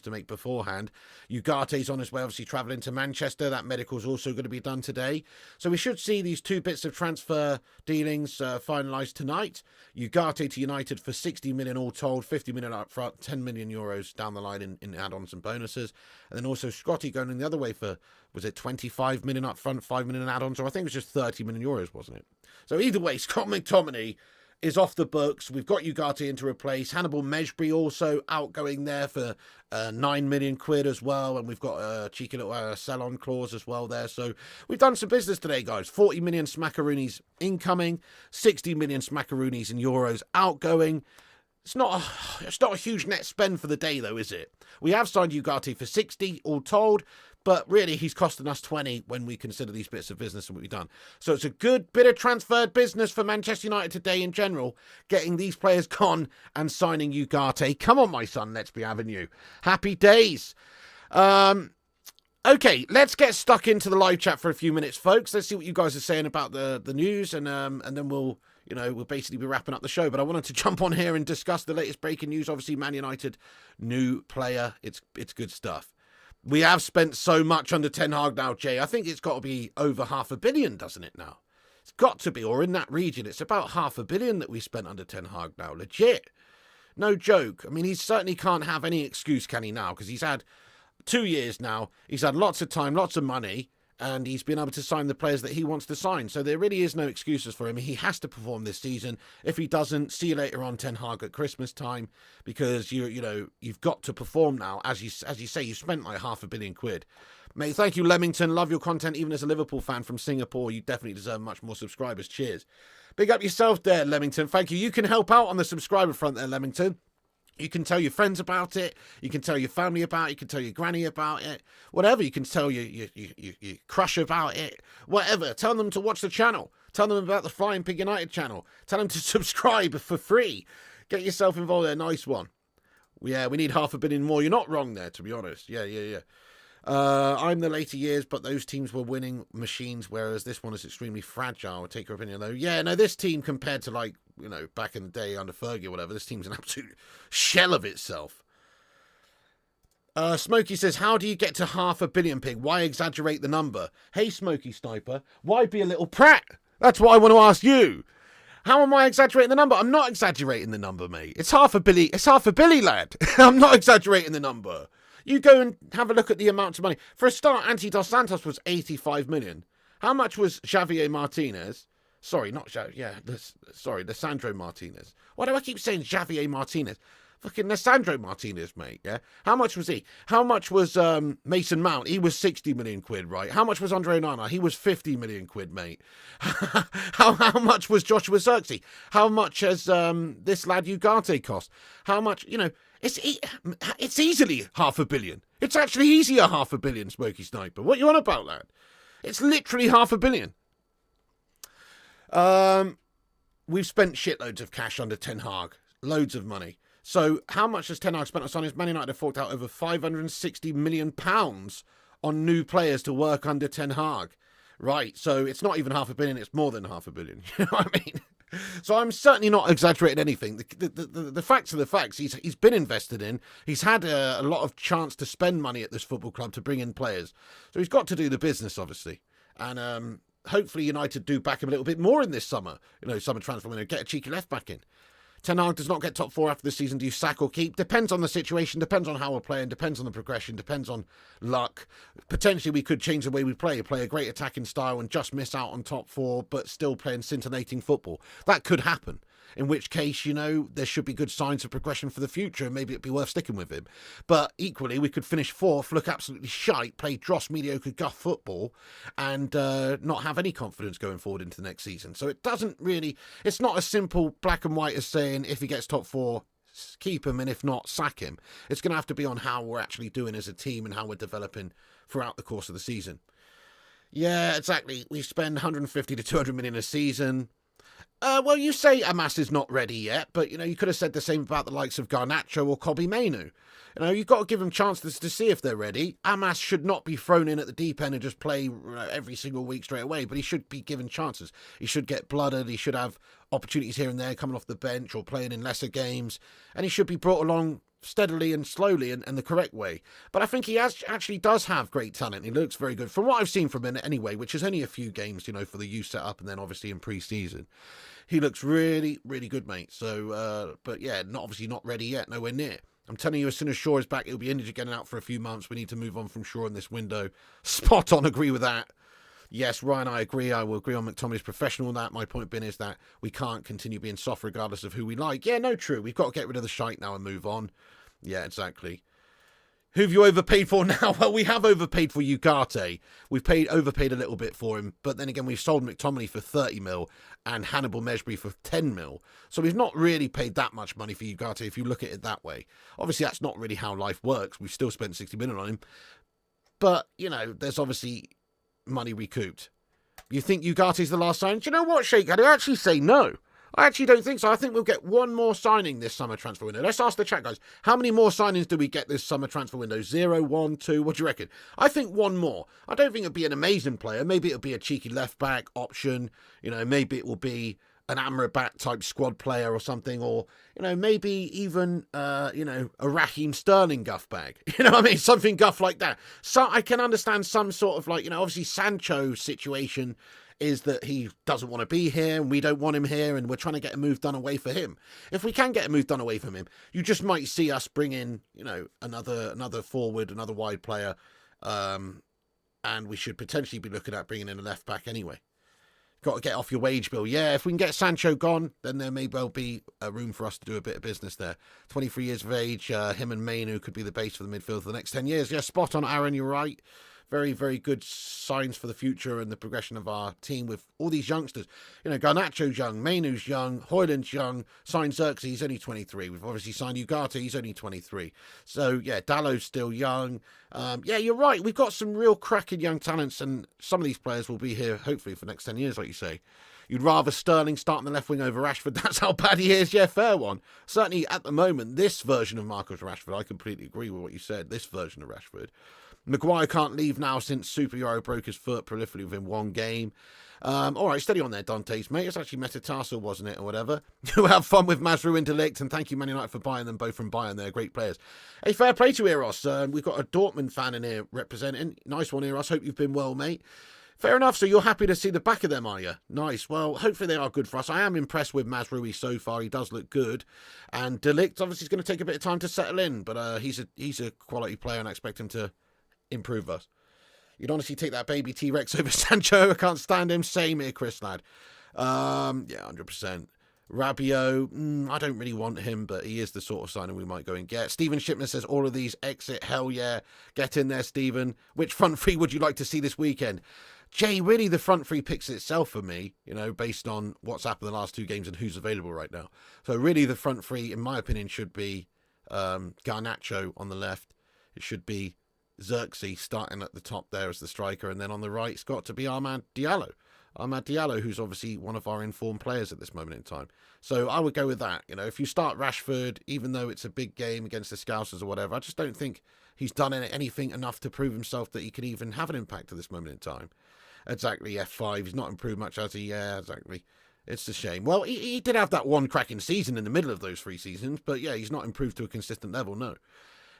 to make beforehand. Ugarte's on his way, obviously travelling to Manchester. That medical's also going to be done today. So we should see these two bits of transfer dealings finalised tonight. Ugarte to United for 60 million all told, 50 million up front, 10 million euros down the line in add-ons and bonuses. And then also Scotty going in the other way for, was it 25 million up front, 5 million in add-ons, or I think it was just 30 million euros, wasn't it? So either way, Scott McTominay is off the books. We've got Ugarte in to replace. Hannibal Mejbri also outgoing there for 9 million quid as well. And we've got a cheeky little sell-on clause as well there. So we've done some business today, guys. 40 million smackaroonies incoming, 60 million smackaroonies in euros outgoing. It's not a huge net spend for the day, though, is it? We have signed Ugarte for 60, all told. But really, he's costing us 20 when we consider these bits of business and what we've done. So it's a good bit of transferred business for Manchester United today in general, getting these players gone and signing Ugarte. Come on, my son, let's be having you. Happy days. Okay, let's get stuck into the live chat for a few minutes, folks. Let's see what you guys are saying about the news, and then we'll basically be wrapping up the show. But I wanted to jump on here and discuss the latest breaking news. Obviously, Man United, new player. It's good stuff. We have spent so much under Ten Hag now, Jay. I think it's got to be over 500 million, doesn't it now? It's got to be, or in that region. It's about 500 million that we spent under Ten Hag now. Legit. No joke. I mean, he certainly can't have any excuse, can he, now? Because he's had 2 years now. He's had lots of time, lots of money, and he's been able to sign the players that he wants to sign. So there really is no excuses for him. He has to perform this season. If he doesn't, see you later on, Ten Hag, at Christmas time, because you've got to perform now. As you say, you spent like 500 million quid. Mate, thank you, Leamington. Love your content, even as a Liverpool fan from Singapore. You definitely deserve much more subscribers. Cheers. Big up yourself there, Leamington. Thank you. You can help out on the subscriber front there, Leamington. You can tell your friends about it. You can tell your family about it. You can tell your granny about it. Whatever. You can tell your crush about it. Whatever. Tell them to watch the channel. Tell them about the Flying Pig United channel. Tell them to subscribe for free. Get yourself involved there. Nice one. Yeah, we need 500 million more. You're not wrong there, to be honest. Yeah. I'm the later years, but those teams were winning machines, whereas this one is extremely fragile. Take your opinion, though. Yeah, no, this team compared to, back in the day under Fergie or whatever, this team's an absolute shell of itself. Smokey says, how do you get to 500 million, Pig? Why exaggerate the number? Hey, Smokey Sniper, why be a little prat? That's what I want to ask you. How am I exaggerating the number? I'm not exaggerating the number, mate. It's 500 million. It's 500 million, lad. I'm not exaggerating the number. You go and have a look at the amounts of money. For a start, Anti Dos Santos was 85 million. How much was Javier Martinez? Sorry, not Javier. Yeah, sorry, Lisandro Martinez. Why do I keep saying Javier Martinez? Fucking Lisandro Martinez, mate, yeah? How much was he? How much was Mason Mount? He was 60 million quid, right? How much was Andre Onana? He was 50 million quid, mate. how much was Joshua Zirkzee? How much has this lad Ugarte cost? How much, it's easily 500 million. It's actually easier 500 million, Smokey Sniper. What you on about, lad? It's literally 500 million. We've spent shitloads of cash under Ten Hag. Loads of money. So how much has Ten Hag spent on signings? Man United have forked out over £560 million on new players to work under Ten Hag. Right, so it's not even 500 million, it's more than 500 million. You know what I mean? So I'm certainly not exaggerating anything. The facts are the facts. He's been invested in. He's had a lot of chance to spend money at this football club to bring in players. So he's got to do the business, obviously. And hopefully United do back him a little bit more in this summer. Summer transfer window, get a cheeky left back in. Ten Hag does not get top 4 after the season. Do you sack or keep? Depends on the situation, depends on how we're playing, depends on the progression, depends on luck. Potentially we could change the way we play a great attacking style and just miss out on top 4, but still playing scintillating football. That could happen. In which case, there should be good signs of progression for the future and maybe it'd be worth sticking with him. But equally, we could finish 4th, look absolutely shite, play dross, mediocre, guff football and not have any confidence going forward into the next season. So it's not as simple black and white as saying if he gets top 4, keep him and if not, sack him. It's going to have to be on how we're actually doing as a team and how we're developing throughout the course of the season. Yeah, exactly. We spend 150 to 200 million a season. Well, you say Amas is not ready yet, but, you could have said the same about the likes of Garnacho or Kobbie Mainoo. You've got to give them chances to see if they're ready. Amas should not be thrown in at the deep end and just play every single week straight away, but he should be given chances. He should get blooded. He should have opportunities here and there coming off the bench or playing in lesser games, and he should be brought along steadily and slowly and the correct way. But I think he actually does have great talent. He looks very good from what I've seen from him anyway, which is only a few games, for the youth setup and then obviously in pre-season. He looks really, really good, mate. So, but yeah, obviously not ready yet, nowhere near. I'm telling you, as soon as Shaw is back, he'll be injured again out for a few months. We need to move on from Shaw in this window. Spot on, agree with that. Yes, Ryan, I agree. I will agree on McTominay's professional on that. My point being is that we can't continue being soft regardless of who we like. Yeah, no, true. We've got to get rid of the shite now and move on. Yeah, exactly. Who have you overpaid for now? Well, we have overpaid for Ugarte. We've overpaid a little bit for him, but then again, we've sold McTominay for 30 mil and Hannibal Mejbri for 10 mil. So we've not really paid that much money for Ugarte if you look at it that way. Obviously, that's not really how life works. We've still spent 60 million on him. But, there's obviously money recouped. You think Ugarte's the last sign? Do you know what, Sheikh? I'd actually say no. I actually don't think so. I think we'll get one more signing this summer transfer window. Let's ask the chat, guys. How many more signings do we get this summer transfer window? 0, 1, 2? What do you reckon? I think one more. I don't think it'll be an amazing player. Maybe it'll be a cheeky left-back option. Maybe it will be an Amrabat type squad player or something. Or, maybe even, a Raheem Sterling guff bag. You know what I mean? Something guff like that. So I can understand some sort of obviously Sancho situation is that he doesn't want to be here and we don't want him here and we're trying to get a move done away for him. If we can get a move done away from him, you just might see us bring in, another forward, another wide player, and we should potentially be looking at bringing in a left back anyway. Got to get off your wage bill. Yeah, if we can get Sancho gone, then there may well be a room for us to do a bit of business there. 23 years of age, him and Mainoo could be the base for the midfield for the next 10 years. Yeah, spot on, Aaron, you're right. Very, very good signs for the future and the progression of our team with all these youngsters. Garnacho's young, Mainoo's young, Højlund's young, signed Zirkzee, he's only 23. We've obviously signed Ugarte, he's only 23. So, yeah, Dallow's still young. Yeah, you're right. We've got some real cracking young talents and some of these players will be here, hopefully, for the next 10 years, like you say. You'd rather Sterling start on the left wing over Rashford. That's how bad he is. Yeah, fair one. Certainly, at the moment, this version of Marcus Rashford, I completely agree with what you said, this version of Rashford. Maguire can't leave now since Super Euro broke his foot prolifically within one game. All right, steady on there, Dantes, mate. It's actually metatarsal, wasn't it, or whatever? You have fun with Mejbri and De Ligt, and thank you, Man United, for buying them both from Bayern. They're great players. Hey, fair play to Eros. We've got a Dortmund fan in here representing. Nice one, Eros. Hope you've been well, mate. Fair enough, so you're happy to see the back of them, are you? Nice. Well, hopefully they are good for us. I am impressed with Mejbri so far. He does look good. And De Ligt, obviously, is going to take a bit of time to settle in, but he's a quality player, and I expect him to improve us. You'd honestly take that baby T-Rex over Sancho. I can't stand him. Same here, Chris, lad. Yeah, 100%. Rabiot, I don't really want him, but he is the sort of signing we might go and get. Stephen Shipman says, all of these exit, hell yeah. Get in there, Stephen. Which front three would you like to see this weekend? Jay, really the front three picks itself for me, based on what's happened in the last 2 games and who's available right now. So really the front three, in my opinion, should be Garnacho on the left. It should be Xerxes starting at the top there as the striker. And then on the right, it's got to be Amad Diallo, who's obviously one of our informed players at this moment in time. So I would go with that. If you start Rashford, even though it's a big game against the Scousers or whatever, I just don't think he's done anything enough to prove himself that he can even have an impact at this moment in time. Exactly, F5. He's not improved much, has he? Yeah, exactly. It's a shame. Well, he did have that one cracking season in the middle of those 3 seasons, but yeah, he's not improved to a consistent level, no.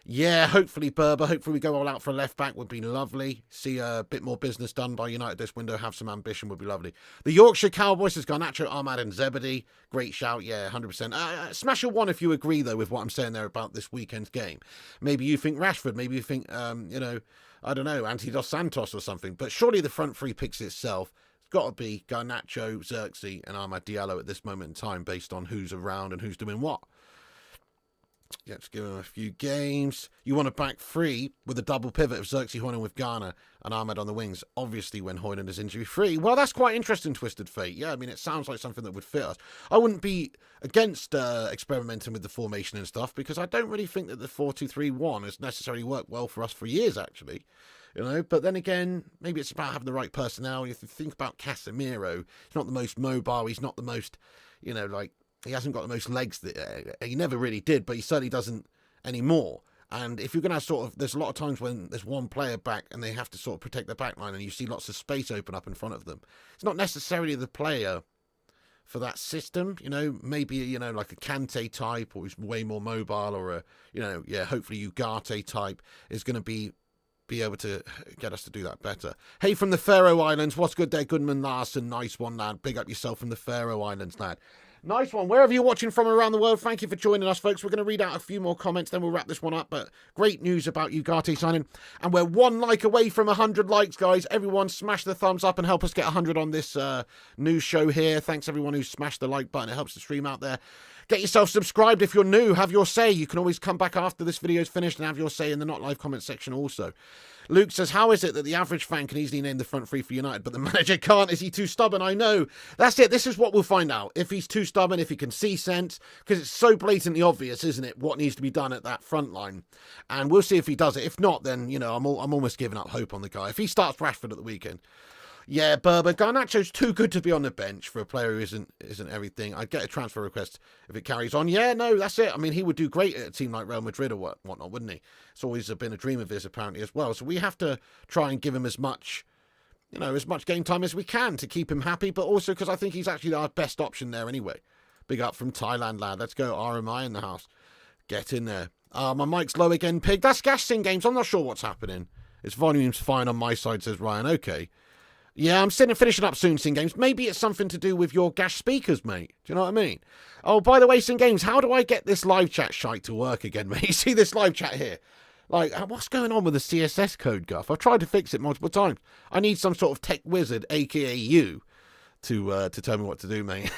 Yeah, hopefully Berber. Hopefully we go all out for a left-back would be lovely. See a bit more business done by United this window. Have some ambition would be lovely. The Yorkshire Cowboys has Garnacho, Ahmad and Zebedee. Great shout, yeah, 100%. Smash a 1 if you agree, though, with what I'm saying there about this weekend's game. Maybe you think Rashford. Maybe you think, I don't know, Anti Dos Santos or something. But surely the front three picks itself. It's got to be Garnacho, Xerxes and Amad Diallo at this moment in time based on who's around and who's doing what. Let's give him a few games. You want a back 3 with a double pivot of Xerxes, Hoyland with Garner and Ahmed on the wings, obviously when Hoyland is injury free. Well, that's quite interesting, Twisted Fate. Yeah, I mean, it sounds like something that would fit us. I wouldn't be against experimenting with the formation and stuff because I don't really think that the 4-2-3-1 has necessarily worked well for us for years, actually. But then again, maybe it's about having the right personnel. If you think about Casemiro, he's not the most mobile. He's not the most, he hasn't got the most legs. He never really did, but he certainly doesn't anymore. And if you're going to there's a lot of times when there's one player back and they have to sort of protect the back line and you see lots of space open up in front of them. It's not necessarily the player for that system, maybe, like a Kante type or who's way more mobile or hopefully Ugarte type is going to be able to get us to do that better. Hey, from the Faroe Islands, what's good there, Goodman Larson? Nice one, lad. Big up yourself from the Faroe Islands, lad. Nice one. Wherever you're watching from around the world, thank you for joining us, folks. We're going to read out a few more comments, then we'll wrap this one up. But great news about Ugarte signing. And we're 1 like away from 100 likes, guys. Everyone smash the thumbs up and help us get 100 on this news show here. Thanks, everyone who smashed the like button. It helps the stream out there. Get yourself subscribed if you're new. Have your say. You can always come back after this video's finished and have your say in the not live comment section also. Luke says, how is it that the average fan can easily name the front 3 for United, but the manager can't? Is he too stubborn? I know. That's it. This is what we'll find out. If he's too stubborn, if he can see sense, because it's so blatantly obvious, isn't it, what needs to be done at that front line. And we'll see if he does it. If not, then, I'm almost giving up hope on the guy. If he starts Rashford at the weekend. Yeah, Berber, Garnacho's too good to be on the bench for a player who isn't everything. I'd get a transfer request if it carries on. Yeah, no, that's it. I mean, he would do great at a team like Real Madrid or whatnot, wouldn't he? It's always been a dream of his, apparently, as well. So we have to try and give him as much game time as we can to keep him happy, but also because I think he's actually our best option there anyway. Big up from Thailand, lad. Let's go, RMI in the house. Get in there. My mic's low again, Pig. That's Gas Games. I'm not sure what's happening. Its volume's fine on my side, says Ryan. Okay. Yeah, I'm finishing up soon, Sin Games. Maybe it's something to do with your Gash speakers, mate. Do you know what I mean? Oh, by the way, Sin Games, how do I get this live chat shite to work again, mate? You see this live chat here? Like, what's going on with the CSS code, Guff? I've tried to fix it multiple times. I need some sort of tech wizard, a.k.a. you, to tell me what to do, mate.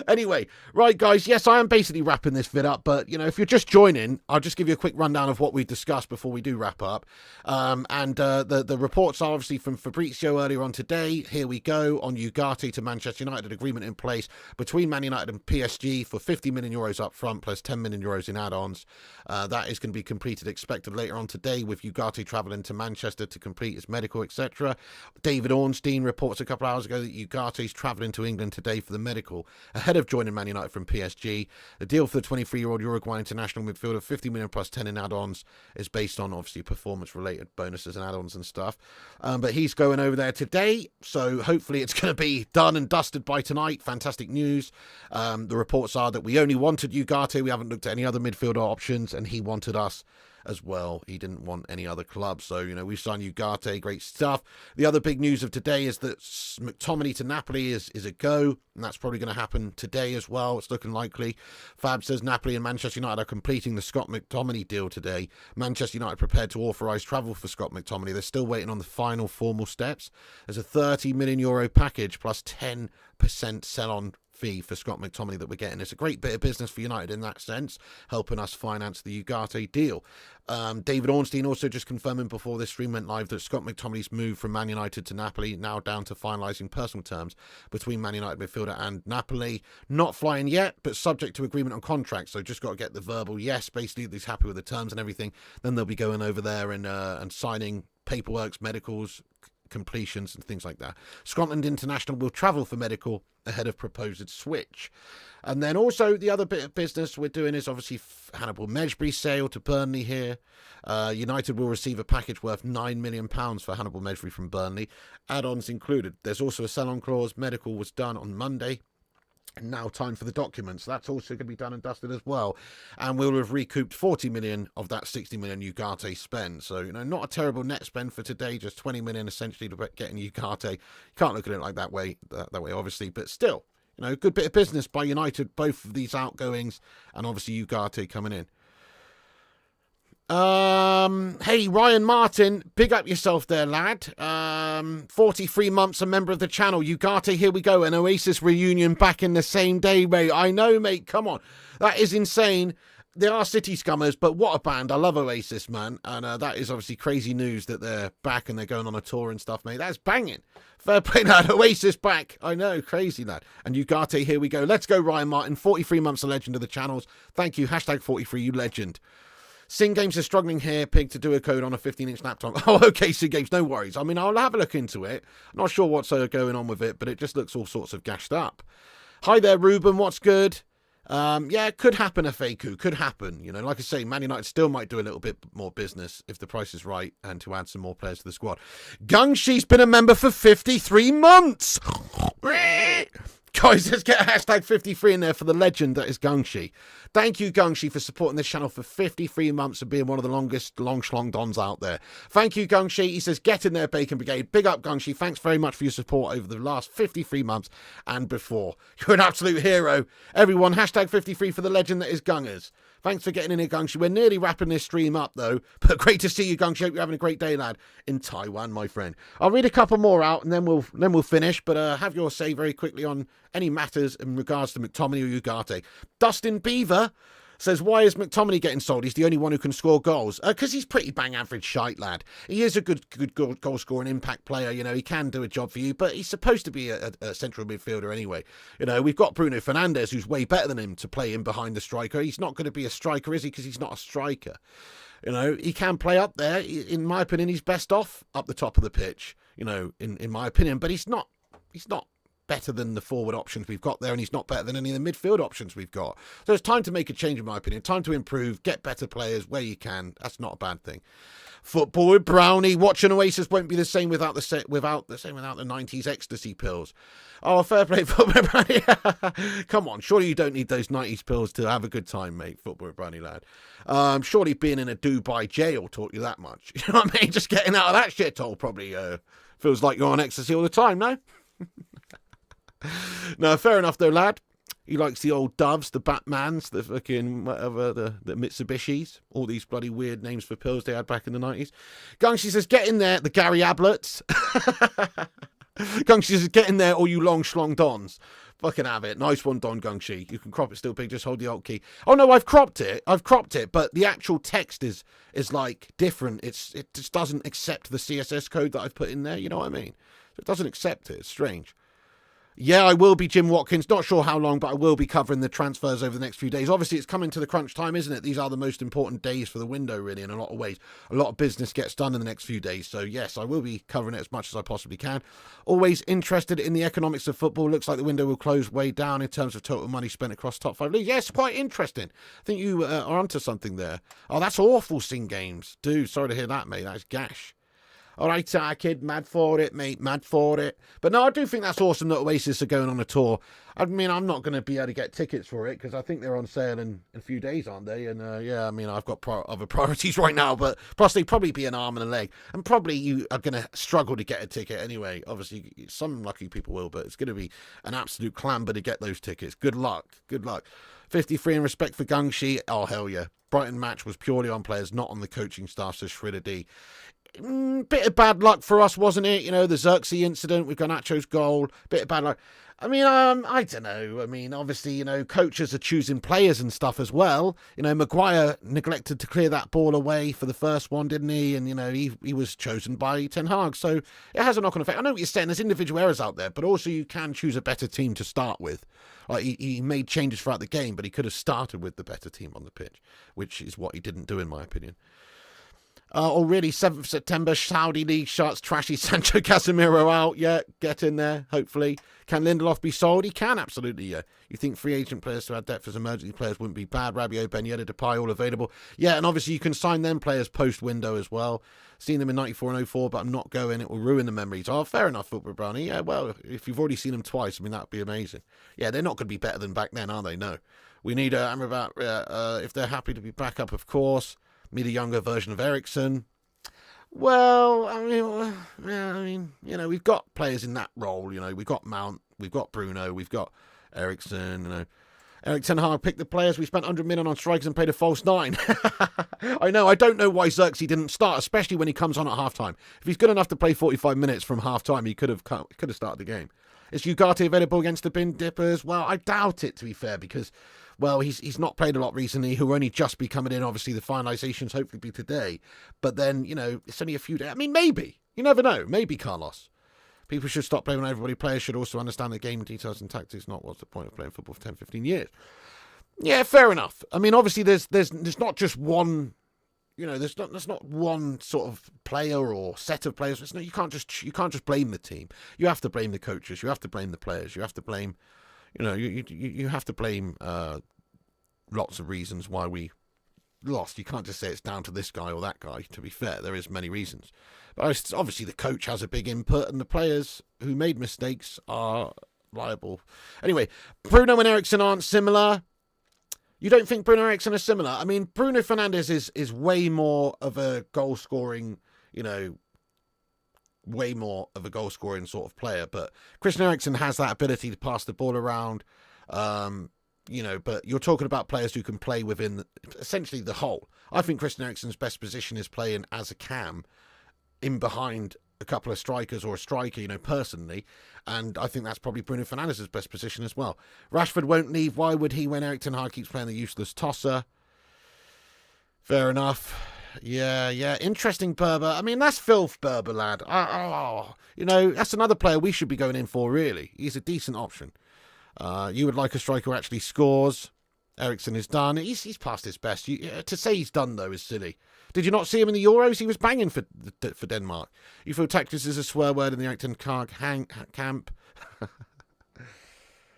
Anyway, right, guys, yes, I am basically wrapping this vid up, but, if you're just joining, I'll just give you a quick rundown of what we discussed before we do wrap up. The reports are obviously from Fabrizio earlier on today. Here we go on Ugarte to Manchester United, agreement in place between Man United and PSG for €50 million up front plus €10 million in add-ons. That is going to be completed, expected later on today, with Ugarte travelling to Manchester to complete his medical, etc. David Ornstein reports a couple of hours ago that Ugarte is travelling to England today for the medical, ahead of joining Man United from PSG. The deal for the 23-year-old Uruguayan international midfielder, $50 million plus 10 in add-ons, is based on obviously performance-related bonuses and add-ons and stuff. But he's going over there today, so hopefully it's going to be done and dusted by tonight. Fantastic news. The reports are that we only wanted Ugarte. We haven't looked at any other midfielder options, and he wanted us as well. He didn't want any other club. So, we've signed Ugarte. Great stuff. The other big news of today is that McTominay to Napoli is a go, and that's probably going to happen today as well. It's looking likely. Fab says Napoli and Manchester United are completing the Scott McTominay deal today. Manchester United prepared to authorise travel for Scott McTominay. They're still waiting on the final formal steps. There's a €30 million package plus 10% sell-on fee for Scott McTominay that we're getting. It's a great bit of business for United in that sense, helping us finance the Ugarte deal. David Ornstein also just confirming before this stream went live that Scott McTominay's move from Man United to Napoli now down to finalising personal terms between Man United midfielder and Napoli. Not flying yet, but subject to agreement on contracts. So just got to get the verbal yes, basically he's happy with the terms and everything. Then they'll be going over there and signing paperworks, medicals, completions and things like that. Scotland International will travel for medical ahead of proposed switch. And then also the other bit of business we're doing is obviously Hannibal Mejbri sale to Burnley here. United will receive a package worth £9 million for Hannibal Mejbri from Burnley, add-ons included. There's also a sell-on clause. Medical was done on Monday. And now time for the documents. That's also going to be done and dusted as well. And we'll have recouped 40 million of that 60 million Ugarte spend. So, not a terrible net spend for today. Just 20 million essentially to getting Ugarte. You can't look at it like that way, obviously. But still, a good bit of business by United. Both of these outgoings and obviously Ugarte coming in. Hey, Ryan Martin, big up yourself there, lad. 43 months a member of the channel. Ugarte, here we go. An Oasis reunion back in the same day, mate. I know, mate. Come on. That is insane. They are city scummers, but what a band. I love Oasis, man. And that is obviously crazy news that they're back and they're going on a tour and stuff, mate. That's banging. Fair play, lad. Oasis back. I know. Crazy, lad. And Ugarte, here we go. Let's go, Ryan Martin. 43 months a legend of the channels. Thank you. Hashtag 43, you legend. Sing Games is struggling here, Pig, to do a code on a 15-inch laptop. Oh, okay, Sing Games, no worries. I mean, I'll have a look into it. Not sure what's going on with it, but it just looks all sorts of gashed up. Hi there, Ruben, what's good? Yeah, could happen, Faku, could happen. Like I say, Man United still might do a little bit more business if the price is right and to add some more players to the squad. Gungshi's been a member for 53 months. Guys, let's get a hashtag 53 in there for the legend that is Gungshi. Thank you, Gungshi, for supporting this channel for 53 months and being one of the longest long schlong dons out there. Thank you, Gungshi. He says, get in there, Bacon Brigade. Big up, Gungshi. Thanks very much for your support over the last 53 months and before. You're an absolute hero. Everyone, hashtag 53 for the legend that is Gungers. Thanks for getting in here, Gungshi. We're nearly wrapping this stream up, though. But great to see you, Gungshi. Hope you're having a great day, lad, in Taiwan, my friend. I'll read a couple more out, and then we'll finish. But have your say very quickly on any matters in regards to McTominay or Ugarte. Dustin Beaver says, why is McTominay getting sold? He's the only one who can score goals. Because he's pretty bang average shite, lad. He is a good goal scorer and impact player. He can do a job for you, but he's supposed to be a central midfielder anyway. We've got Bruno Fernandes, who's way better than him, to play in behind the striker. He's not going to be a striker, is he? Because he's not a striker. He can play up there. In my opinion, he's best off up the top of the pitch, in my opinion, but he's not better than the forward options we've got there, and he's not better than any of the midfield options we've got. So it's time to make a change, in my opinion. Time to improve, get better players where you can. That's not a bad thing. Football with Brownie. Watching Oasis won't be the same without the 90s ecstasy pills. Oh, fair play, Football with Brownie. Come on, surely you don't need those 90s pills to have a good time, mate. Football with Brownie, lad. Surely being in a Dubai jail taught you that much. You know what I mean? Just getting out of that shithole probably feels like you're on ecstasy all the time, no? No, fair enough though, lad. He likes the old Doves, the Batmans, the fucking whatever, the Mitsubishis, all these bloody weird names for pills they had back in the 90s. Gungshi says, get in there, the Gary Ablets. Gungshi says, get in there, all you long schlong dons. Fucking have it. Nice one, Don Gungshi. You can crop it still big, just hold the alt key. Oh no, I've cropped it, but the actual text is like different. It just doesn't accept the CSS code that I've put in there, you know what I mean? So it doesn't accept it, it's strange. Yeah, I will be Jim Watkins. Not sure how long, but I will be covering the transfers over the next few days. Obviously, it's coming to the crunch time, isn't it? These are the most important days for the window, really, in a lot of ways. A lot of business gets done in the next few days. So, yes, I will be covering it as much as I possibly can. Always interested in the economics of football. Looks like the window will close way down in terms of total money spent across top 5 leagues. Yes, quite interesting. I think you are onto something there. Oh, that's awful, Sing Games. Dude, sorry to hear that, mate. That's gash. All right, kid, mad for it, mate, mad for it. But no, I do think that's awesome that Oasis are going on a tour. I mean, I'm not going to be able to get tickets for it because I think they're on sale in a few days, aren't they? And yeah, I mean, I've got other priorities right now, but plus they'd probably be an arm and a leg. And probably you are going to struggle to get a ticket anyway. Obviously, some lucky people will, but it's going to be an absolute clamber to get those tickets. Good luck. Good luck. 53 in respect for Gungshi. Oh, hell yeah. Brighton match was purely on players, not on the coaching staff, says Shredder D. bit of bad luck for us, wasn't it? You know, the Xerxes incident with Garnacho's goal, bit of bad luck. I mean, I don't know. I mean, obviously, you know, coaches are choosing players and stuff as well. You know, Maguire neglected to clear that ball away for the first one, didn't he? And, you know, he was chosen by Ten Hag. So it has a knock-on effect. I know what you're saying. There's individual errors out there, but also you can choose a better team to start with. Like, he made changes throughout the game, but he could have started with the better team on the pitch, which is what he didn't do, in my opinion. Already 7th of September, Saudi League shots, trashy Sancho Casemiro out. Yeah, get in there, hopefully. Can Lindelof be sold? He can, absolutely, yeah. You think free agent players who had depth as emergency players wouldn't be bad. Rabiot, Ben Yedder, Depay, all available. Yeah, and obviously you can sign them players post-window as well. Seen them in 94 and 04, but I'm not going. It will ruin the memories. Oh, fair enough, Football Brownie. Yeah, well, if you've already seen them twice, I mean, that would be amazing. Yeah, they're not going to be better than back then, are they? No. We need if they're happy to be back up, of course. Need a younger version of Eriksen. Well, I mean, you know, we've got players in that role. You know, we've got Mount, we've got Bruno, we've got Eriksen. You know, Erik Ten Hag picked the players. We spent 100 million on strikers and paid a false 9. I know. I don't know why Xerxes didn't start, especially when he comes on at halftime. If he's good enough to play 45 minutes from halftime, he could have started the game. Is Ugarte available against the bin dippers? Well, I doubt it, to be fair, because, well, he's not played a lot recently. He'll only just be coming in. Obviously, the finalisations hopefully be today. But then, you know, it's only a few days. I mean, maybe. You never know. Maybe, Carlos. People should stop blaming everybody. Players should also understand the game details and tactics. Not what's the point of playing football for 10, 15 years. Yeah, fair enough. I mean, obviously, there's not just one... You know, there's not one sort of player or set of players. You can't just blame the team. You have to blame the coaches. You have to blame the players. You have to blame, you know, you have to blame lots of reasons why we lost. You can't just say it's down to this guy or that guy. To be fair, there is many reasons, but obviously the coach has a big input, and the players who made mistakes are liable. Anyway, Bruno and Eriksen aren't similar. You don't think Bruno Eriksen are similar? I mean, Bruno Fernandes is way more of a goal-scoring, you know, way more of a goal-scoring sort of player. But Christian Eriksen has that ability to pass the ball around, you know, but you're talking about players who can play within essentially the hole. I think Christian Eriksen's best position is playing as a cam in behind a couple of strikers or a striker, you know, personally. And I think that's probably Bruno Fernandes' best position as well. Rashford won't leave. Why would he when Erik ten Hag keeps playing the useless tosser? Fair enough. Yeah. Interesting, Berber. I mean, that's filth, Berber, lad. You know, that's another player we should be going in for, really. He's a decent option. You would like a striker who actually scores. Eriksen is done. He's past his best. To say he's done, though, is silly. Did you not see him in the Euros? He was banging for Denmark. You feel tactics is a swear word in the Erik ten Hag camp.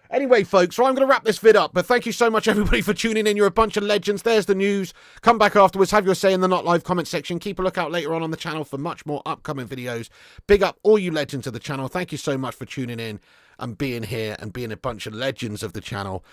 Anyway, folks, so I'm going to wrap this vid up, but thank you so much, everybody, for tuning in. You're a bunch of legends. There's the news. Come back afterwards. Have your say in the not live comment section. Keep a lookout later on the channel for much more upcoming videos. Big up all you legends of the channel. Thank you so much for tuning in and being here and being a bunch of legends of the channel.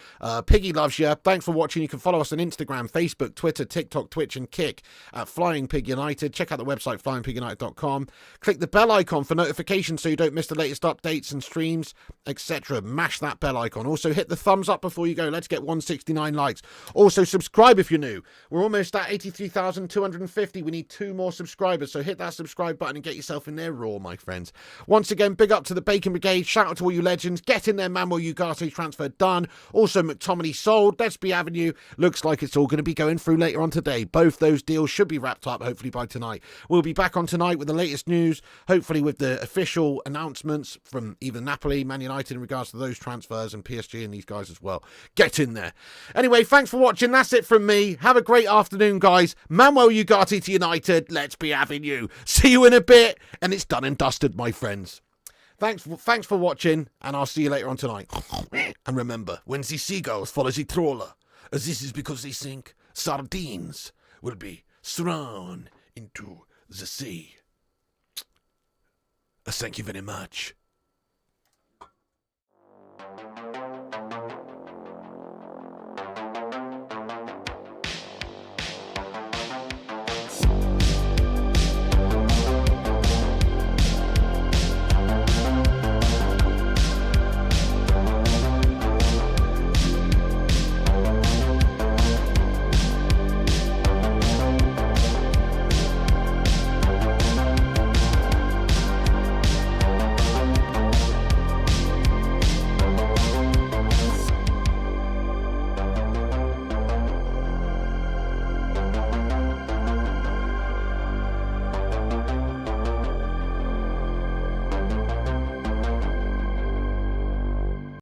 Piggy loves you. Thanks for watching. You can follow us on Instagram, Facebook, Twitter, TikTok, Twitch, and Kick at Flying Pig United. Check out the website, flyingpigunited.com. Click the bell icon for notifications so you don't miss the latest updates and streams, etc. Mash that bell icon. Also, hit the thumbs up before you go. Let's get 169 likes. Also, subscribe if you're new. We're almost at 83,250. We need 2 more subscribers, so hit that subscribe button and get yourself in there raw, my friends. Once again, big up to the Bacon Brigade. Shout out to all you legends. Get in there, Manuel Ugarte transfer done. Also, McTominay sold. Let's Avenue. Looks like it's all going to be going through later on today. Both those deals should be wrapped up, hopefully, by tonight. We'll be back on tonight with the latest news, hopefully with the official announcements from either Napoli, Man United in regards to those transfers, and PSG and these guys as well. Get in there. Anyway, thanks for watching. That's it from me. Have a great afternoon, guys. Manuel Ugarte to United. Let's Avenue. See you in a bit. And it's done and dusted, my friends. Thanks for watching, and I'll see you later on tonight. And remember, when the seagulls follow the trawler, this is because they think sardines will be thrown into the sea. Thank you very much.